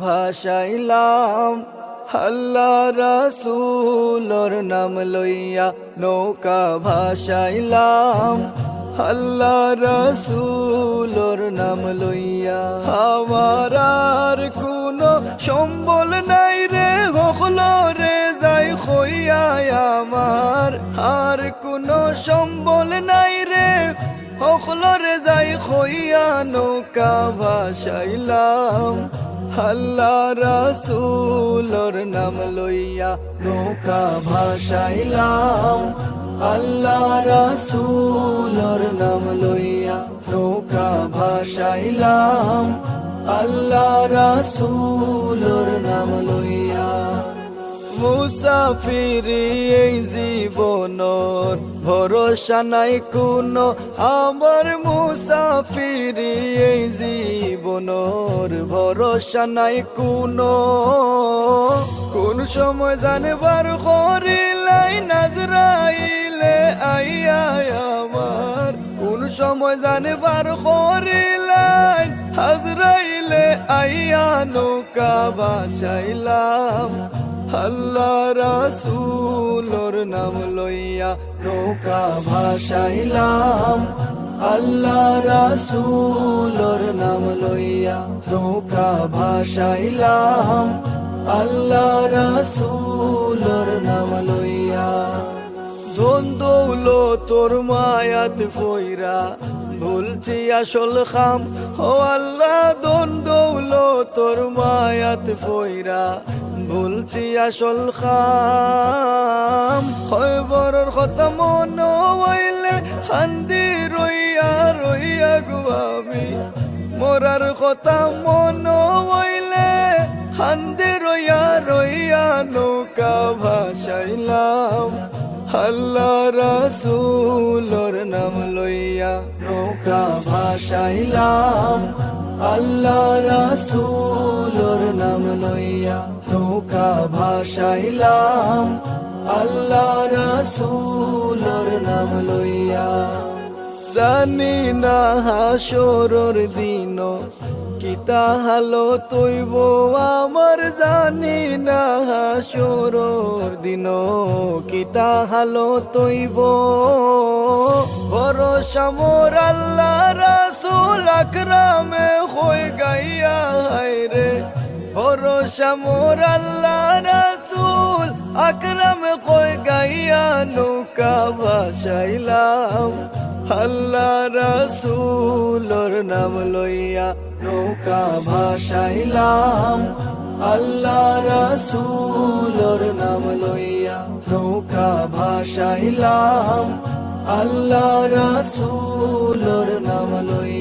ভাসাইলাম আল্লাহ রাসূলর নাম লইয়া নৌকা ভাসাইলাম আল্লাহ রাসূলর নাম লইয়া। আমার আর কোনো সম্বল নাই রে হলো রে যাই হইয়া, আমার আর কোনো সম্বল নাই রে হলো রে যাই হইয়া নৌকা ভাসাইলাম আল্লাহ রাসূলর নাম লইয়া নৌকা ভাসাইলাম আল্লাহ রাসূলর নাম লইয়া নৌকা ভাসাইলাম আল্লাহ রাসূলর নাম লইয়া। মুসাফিরি এই জীবনর ভরসা নাই কোনো, আমার মুসাফিরি এই জীবনর ভরসা নাই কোনো। কোন সময় জানবার করিলাই নাজরাইলে আইয়া আমার, কোন সময় জানবার করিলাই হাজরাইলে আইয়া নৌকা ভাসাইলাম আল্লাহ রাসূলর নাম লইয়া নৌকা ভাসাইলাম আল্লাহ রাসূলর নাম লইয়া নৌকা ভাসাইলাম আল্লাহ রাসূলর নাম লইয়া। ধন দৌলতর মায়াত ফইরা ভুলছি আসল খাম, ও আল্লাহ ধন দৌলতর মায়াত ফইরা ভুলছি আসল খাম। খয়বরের কথা মন হইলে খান্দি রইয়া রইয়া গো আমি, মোরার কথা মন হইলে খান্দি রইয়া রইয়া নৌকা ভাসাইলাম আল্লাহ রাসূলর নাম লইয়া নৌকা ভাসাইলাম আল্লাহ রাসূলর নাম লইয়া নৌকা ভাসাইলাম আল্লাহ রাসূলর নাম লইয়া। জানি না হাসরের দিন কিতা হালো তৈব আমার, জানি না হাসরের দিন কিতা হালো তৈব। ভরসা মোর আল্লাহ রাসূল আকরামে হয়ে গাইয়া হায়রে, ভরসা মোর আল্লাহ রাসূল আকরামে হয়ে গাইয়া নৌকা ভাসাইলাম আল্লাহ রাসূলর নাম লইয়া নৌকা ভাসাইলাম আল্লাহ রাসূলর নাম লইয়া নৌকা ভাসাইলাম আল্লাহ রাসূলর নাম লইয়া।